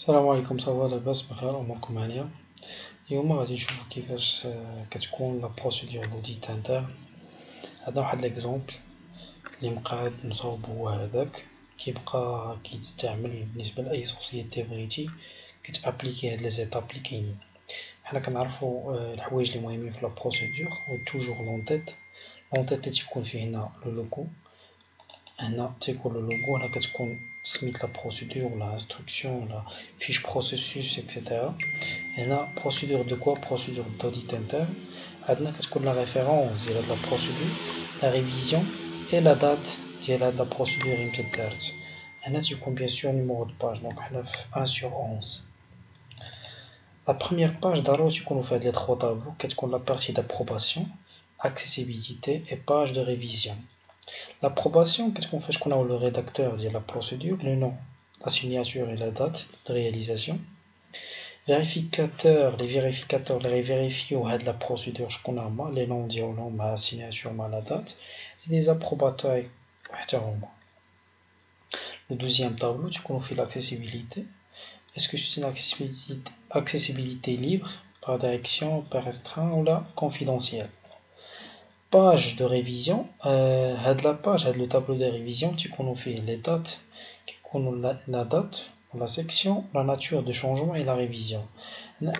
السلام عليكم، صافا لاباس بخير؟ اموركم هانيه. اليوم غادي نشوفو كيفاش كتكون لا بروسيدور دوديت انترن. هذا واحد ليكزومبل اللي مقعد مصاوب هو هذاك، كيبقى كيتستعمل بالنسبه لاي سوسيتي بغيتي كتابليكي هاد لي زيتاب اللي كاينين. حنا كنعرفو الحوايج اللي مهمين في لا بروسيدور و توجور لونتيت اللي تيكون فيه هنا لو لوغو، هنا تيكون لو لوغو، هنا كتكون سميت لا بروسيدور ولا انستركسيون ولا فيش بروسيسوس اكسيتيرا. هنا بروسيدور دو كوا؟ بروسيدور دوديت انترن. عندنا كتكون لا ريفيرونس ديال هاد لا بروسيدور، لا ريفيزيون اي لا دات ديال هاد لا بروسيدور امتى دارت. هنا تيكون بيان سور نيميرو دو باج، دونك حنا في 1/11. لا بروميير باج ضروري تيكونو في هاد لي 3 طابلو، كتكون لا بارتي دابروباسيون، accessibilité et page de révision. L'approbation كتكون فاش كون le rédacteur ديال la procédure, le nom, la signature et la date de réalisation. Vérificateur, les vérificateurs les vérifient هاد la procédure شكون هما، les noms ديالهم مع signature مع la date. Et les approbateurs حتى هما. Le deuxième tableau تيكون فيه l'accessibilité. Est-ce que c'est une accessibilité libre, par direction, par restreint ou là confidentielle? Page de révision, la page, le tableau de révision, tu connais fait les dates, la date, la section, la nature de changement et la révision.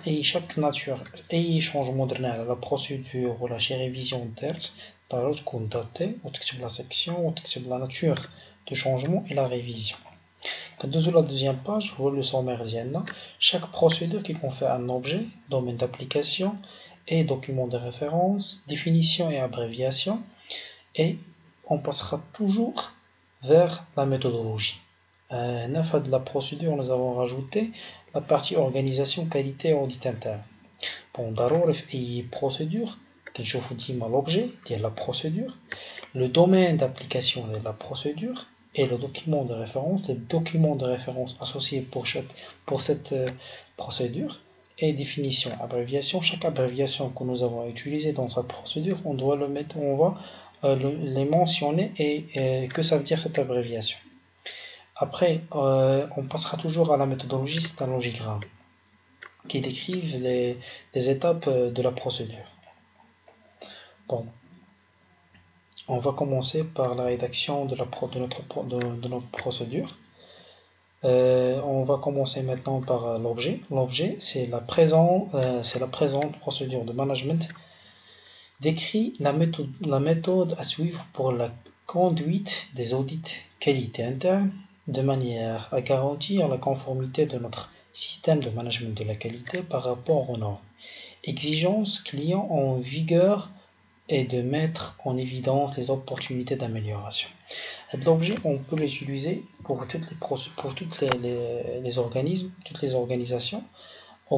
Et chaque nature, et changement de la procédure ou la révision telle, dans l'autre qu'on date, ou la section, ou la nature de changement et la révision. Quand la deuxième page, vous le sommaire d'Iana, chaque procédure qui confère un objet, domaine d'application, et document de référence, définition et abréviation, et on passera toujours vers la méthodologie. De la procédure, nous avons rajouté la partie organisation, qualité et audit interne. Bon, d'abord, la procédure, je vous dis l'objet de la procédure, le domaine d'application de la procédure et le document de référence, les documents de référence associés pour cette procédure. Et définition, abréviation. Chaque abréviation que nous avons utilisée dans cette procédure, on doit le mettre, on va les mentionner et que ça veut dire cette abréviation. Après, on passera toujours à la méthodologie, c'est un logigramme qui décrit les étapes de la procédure. Bon, on va commencer par la rédaction de notre procédure. On va commencer maintenant par l'objet. L'objet, c'est la présente procédure de management décrit la méthode à suivre pour la conduite des audits qualité interne de manière à garantir la conformité de notre système de management de la qualité par rapport aux normes, exigences clients en vigueur et de mettre en évidence les opportunités d'amélioration. L'objet, on peut l'utiliser pour toutes les organismes, toutes les organisations.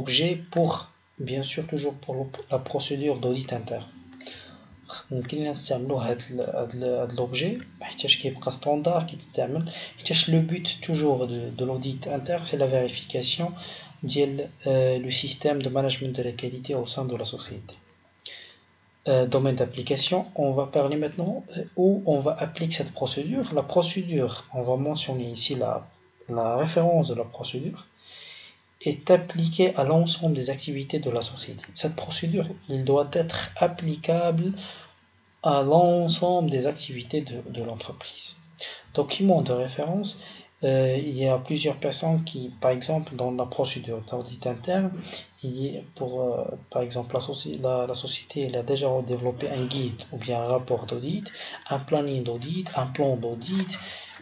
Objet pour, bien sûr, toujours pour la procédure d'audit interne. ممكن نستعملو هاد l'objet حيتاش كيبقى ستاندار كيتستعمل، حيتاش le but toujours de l'audit interne c'est la vérification ديال le système de management de la qualité au sein de la société. Domaine d'application, on va parler maintenant où on va appliquer cette procédure. La procédure, on va mentionner ici la référence de la procédure, est appliquée à l'ensemble des activités de la société. Cette procédure, il doit être applicable à l'ensemble des activités de l'entreprise. Document de référence, il y a plusieurs personnes qui, par exemple, dans la procédure d'audit interne, par exemple, la société elle a déjà développé un guide ou bien un rapport d'audit, un planning d'audit, un plan d'audit,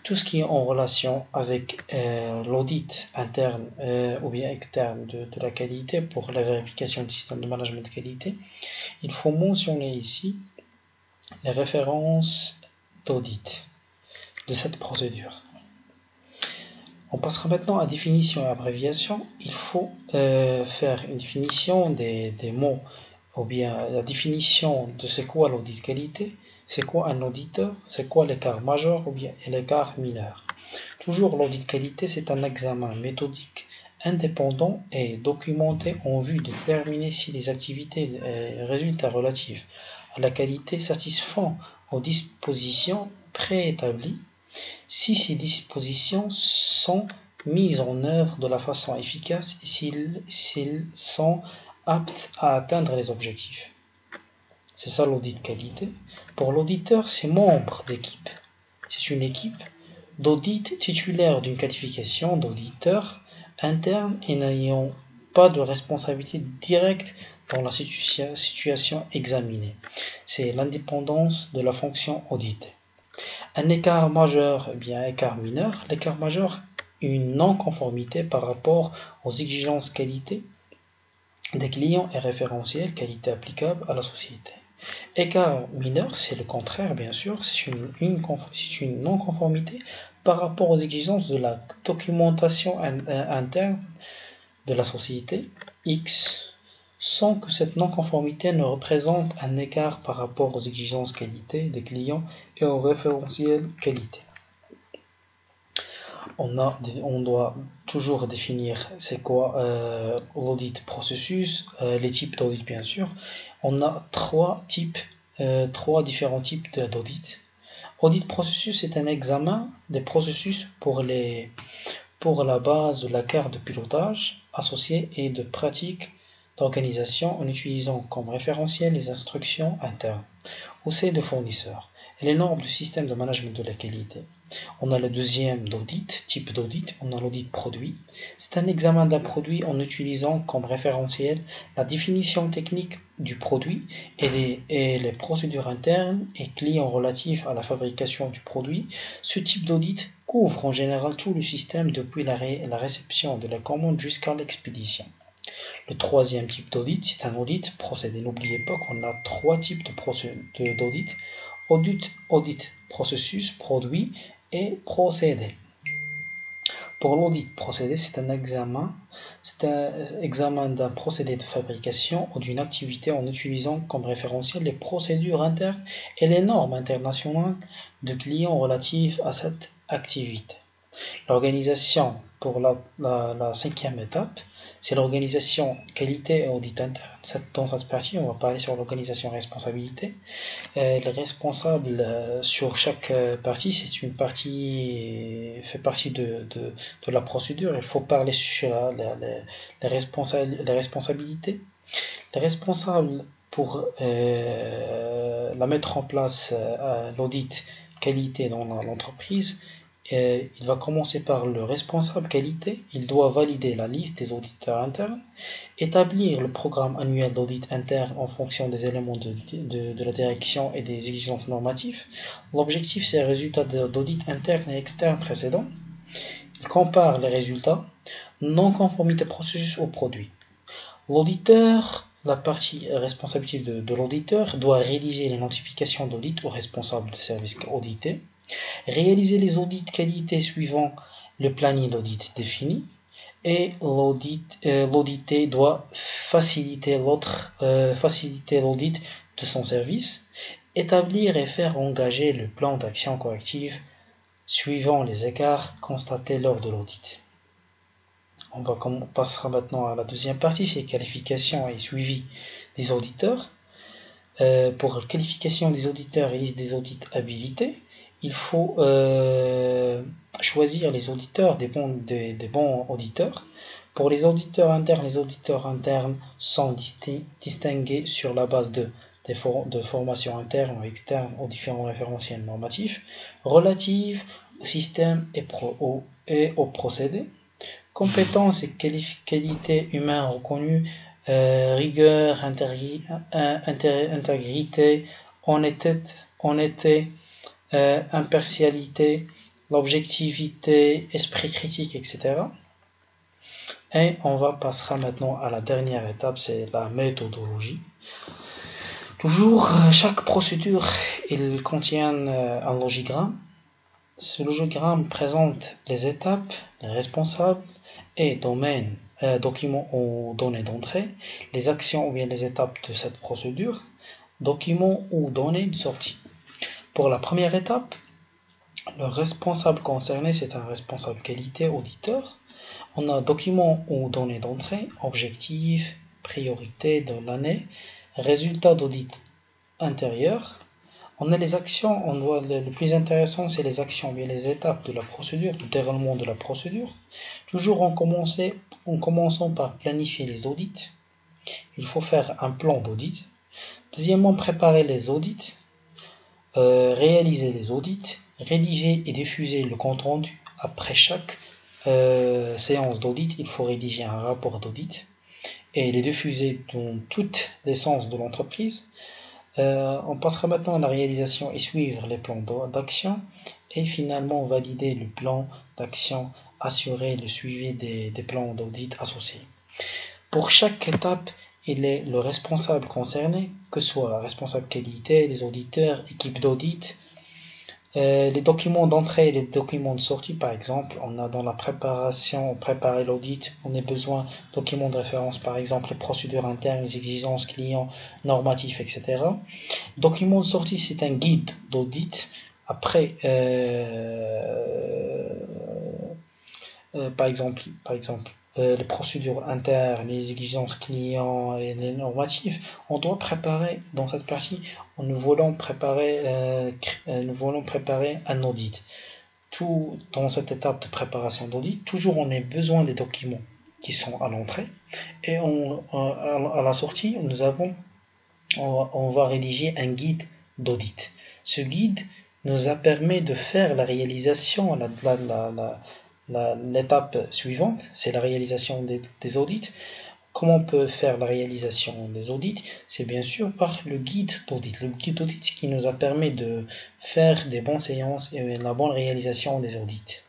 tout ce qui est en relation avec l'audit interne ou bien externe de la qualité pour la vérification du système de management de qualité. Il faut mentionner ici les références d'audit de cette procédure. On passera maintenant à définition et abréviation. Il faut faire une définition des mots, ou bien la définition de c'est quoi l'audit qualité, c'est quoi un auditeur, c'est quoi l'écart majeur ou bien l'écart mineur. Toujours l'audit qualité, c'est un examen méthodique indépendant et documenté en vue de déterminer si les activités et résultats relatifs à la qualité satisfont aux dispositions préétablies, si ces dispositions sont mis en œuvre de la façon efficace et s'ils sont aptes à atteindre les objectifs. C'est ça l'audit qualité. Pour l'auditeur, c'est membre d'équipe. C'est une équipe d'audit titulaire d'une qualification d'auditeur interne et n'ayant pas de responsabilité directe dans la situation examinée. C'est l'indépendance de la fonction auditée. Un écart majeur ou bien écart mineur. L'écart majeur, une non-conformité par rapport aux exigences qualité des clients et référentiels qualité applicable à la société. Écart mineur, c'est le contraire, bien sûr, c'est une non-conformité par rapport aux exigences de la documentation interne de la société X, sans que cette non-conformité ne représente un écart par rapport aux exigences qualité des clients et aux référentiels qualité. On doit toujours définir c'est quoi l'audit processus, les types d'audit bien sûr. On a trois différents types d'audit. Audit processus est un examen des processus pour la base de la carte de pilotage associée et de pratiques d'organisation en utilisant comme référentiel les instructions internes ou celles de fournisseurs et les normes du système de management de la qualité. On a le deuxième type d'audit, on a l'audit produit. C'est un examen d'un produit en utilisant comme référentiel la définition technique du produit et les procédures internes et clients relatifs à la fabrication du produit. Ce type d'audit couvre en général tout le système depuis la réception de la commande jusqu'à l'expédition. Le troisième type d'audit, c'est un audit procédé. N'oubliez pas qu'on a trois types d'audit. Audit processus, produit et procédé. Pour l'audit procédé, c'est un examen d'un procédé de fabrication ou d'une activité en utilisant comme référentiel les procédures internes et les normes internationales de clients relatives à cette activité. L'organisation pour la cinquième étape, c'est l'organisation qualité et audit interne. Dans cette partie, on va parler sur l'organisation responsabilité. Les responsables sur chaque partie, c'est une partie fait partie de la procédure. Il faut parler sur les responsabilités. Les responsables pour la mettre en place l'audit qualité dans l'entreprise. Il va commencer par le responsable qualité. Il doit valider la liste des auditeurs internes, établir le programme annuel d'audit interne en fonction des éléments de la direction et des exigences normatives. L'objectif, c'est les résultats d'audit interne et externe précédents. Il compare les résultats, non-conformité processus au produit. L'auditeur, la partie responsabilité de l'auditeur, doit rédiger les notifications d'audit aux responsables de service audité, réaliser les audits qualité suivant le planning d'audit défini, et l'audité doit faciliter l'audit de son service, établir et faire engager le plan d'action corrective suivant les écarts constatés lors de l'audit. On passera maintenant à la deuxième partie, c'est qualification et suivi des auditeurs. Pour qualification des auditeurs et liste des audits habilités, il faut choisir les auditeurs des bons auditeurs. Pour les auditeurs internes sont distingués sur la base de formation interne ou externe aux différents référentiels normatifs relatifs au système et au procédé. Compétences et qualités humaines reconnues, rigueur, intégrité, honnêteté, impartialité, l'objectivité, esprit critique, etc. Et on passera maintenant à la dernière étape, c'est la méthodologie. Toujours, chaque procédure, il contient un logigramme. Ce logigramme présente les étapes, les responsables et documents ou données d'entrée, les actions ou bien les étapes de cette procédure, documents ou données de sortie. Pour la première étape, le responsable concerné, c'est un responsable qualité auditeur. On a documents ou données d'entrée, objectifs, priorités de l'année, résultats d'audit intérieur. On a les actions, le plus intéressant c'est les actions, bien les étapes de la procédure, du déroulement de la procédure. Toujours en commençant par planifier les audits. Il faut faire un plan d'audit. Deuxièmement, préparer les audits, réaliser les audits, rédiger et diffuser le compte rendu. Après chaque séance d'audit, il faut rédiger un rapport d'audit et les diffuser dans toutes les sens de l'entreprise. On passera maintenant à la réalisation et suivre les plans d'action et finalement valider le plan d'action, assurer le suivi des plans d'audit associés. Pour chaque étape, il est le responsable concerné, que ce soit responsable qualité, les auditeurs, équipe d'audit, les documents d'entrée et les documents de sortie, par exemple, on a dans la préparation, préparer l'audit, on a besoin de documents de référence, par exemple, les procédures internes, les exigences clients, normatifs, etc. Document de sortie, c'est un guide d'audit. Après, par exemple, les procédures internes, les exigences clients et les normatifs, on doit préparer dans cette partie, nous voulons préparer un audit. Tout dans cette étape de préparation d'audit, toujours on a besoin des documents qui sont à l'entrée et à la sortie, on va rédiger un guide d'audit. Ce guide nous a permis de faire la réalisation, l'étape suivante, c'est la réalisation des audits. Comment on peut faire la réalisation des audits? C'est bien sûr par le guide d'audit. Le guide d'audit qui nous a permis de faire des bonnes séances et la bonne réalisation des audits.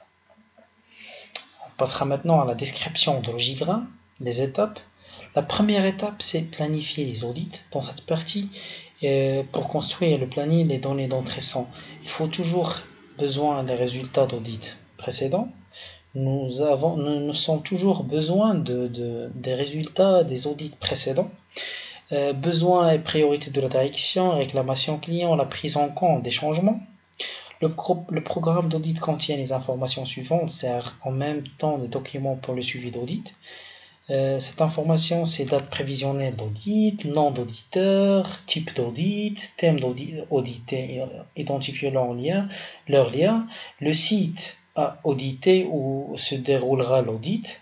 On passera maintenant à la description de l'organigramme, les étapes. La première étape, c'est planifier les audits. Dans cette partie, pour construire le planning, les données d'entrée sont. Il faut toujours besoin des résultats d'audit précédents. Nous avons toujours besoin des résultats des audits précédents. Besoin et priorité de la direction, réclamation client, la prise en compte des changements. Le programme d'audit contient les informations suivantes, sert en même temps de document pour le suivi d'audit. Cette information, c'est date prévisionnelle d'audit, nom d'auditeur, type d'audit, thème d'audit audité, identifier leur lien, le site à auditer où se déroulera l'audit.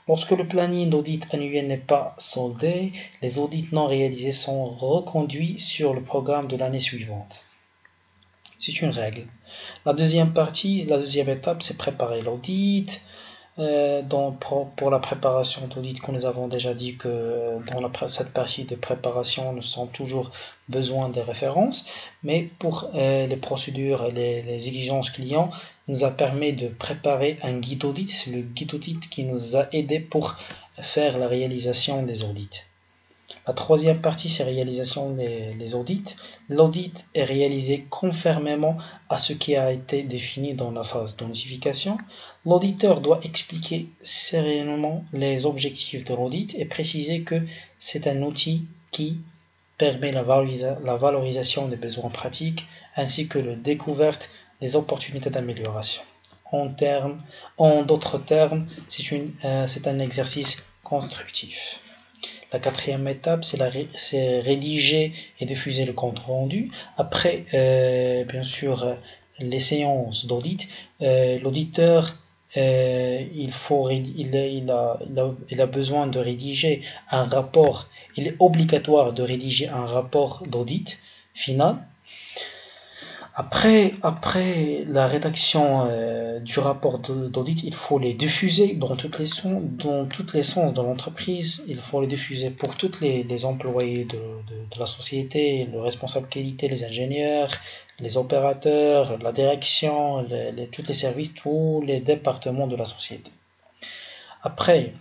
Lorsque le planning d'audit annuel n'est pas soldé, les audits non réalisés sont reconduits sur le programme de l'année suivante. C'est une règle. La deuxième étape, c'est préparer l'audit. Pour la préparation d'audit, que nous avons déjà dit que dans cette partie de préparation, nous avons toujours besoin des références, mais pour les procédures et les exigences clients, nous a permis de préparer un guide audit. C'est le guide audit qui nous a aidé pour faire la réalisation des audits. La troisième partie, c'est réalisation des audits. L'audit est réalisé conformément à ce qui a été défini dans la phase de notification. L'auditeur doit expliquer sereinement les objectifs de l'audit et préciser que c'est un outil qui permet la valorisation des besoins pratiques ainsi que la découverte des opportunités d'amélioration. En d'autres termes, c'est un exercice constructif. La quatrième étape, c'est rédiger et diffuser le compte rendu. Après, bien sûr, les séances d'audit, l'auditeur, il a besoin de rédiger un rapport. Il est obligatoire de rédiger un rapport d'audit final. Après la rédaction du rapport d'audit, il faut les diffuser dans toutes les sens de l'entreprise. Il faut les diffuser pour tous les employés de la société, le responsable qualité, les ingénieurs, les opérateurs, la direction, tous les services, tous les départements de la société. Après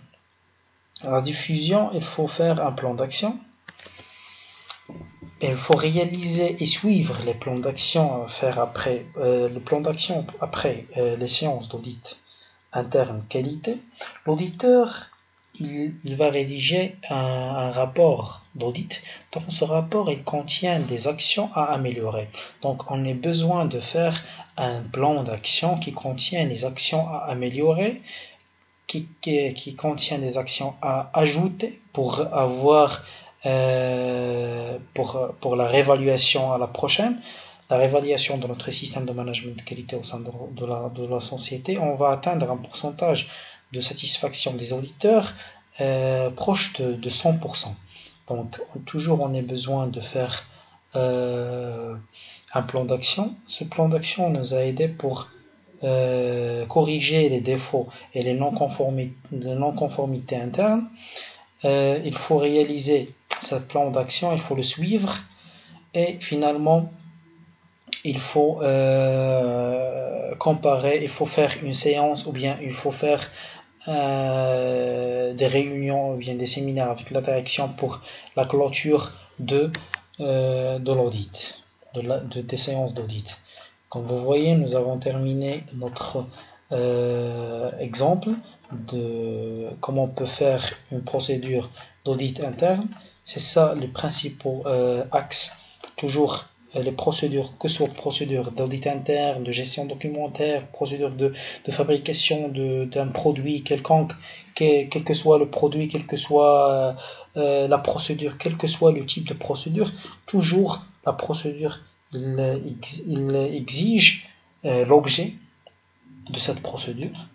la diffusion, il faut faire un plan d'action. Il faut réaliser et suivre les plans d'action à faire après le plan d'action après les séances d'audit interne qualité. L'auditeur il va rédiger un rapport d'audit. Dans ce rapport, il contient des actions à améliorer. Donc, on a besoin de faire un plan d'action qui contient les actions à améliorer, qui contient des actions à ajouter pour avoir pour la réévaluation à la prochaine. la réévaluation de notre système de management de qualité au sein de la société, on va atteindre un pourcentage de satisfaction des auditeurs proche de 100%. Donc, toujours on a besoin de faire un plan d'action. Ce plan d'action nous a aidé pour corriger les défauts et les non-conformités internes. Il faut réaliser ce plan d'action, il faut le suivre et finalement il faut comparer, il faut faire une séance ou bien il faut faire des réunions ou bien des séminaires avec la direction pour la clôture de l'audit, des séances d'audit. Comme vous voyez, nous avons terminé notre exemple de comment on peut faire une procédure d'audit interne. C'est ça les principaux axes. Toujours les procédures, que ce soit procédure d'audit interne, de gestion documentaire, procédure de fabrication d'un produit quelconque, quel que soit le produit, quelle que soit la procédure, quel que soit le type de procédure, toujours la procédure il exige l'objet de cette procédure,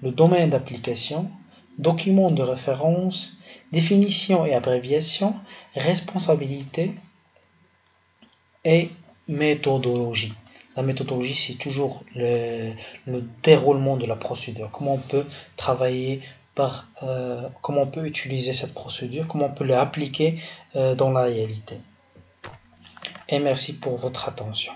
le domaine d'application, document de référence, définition et abréviation, responsabilité et méthodologie. La méthodologie, c'est toujours le déroulement de la procédure. Comment on peut travailler comment on peut utiliser cette procédure, comment on peut l'appliquer dans la réalité. Et merci pour votre attention.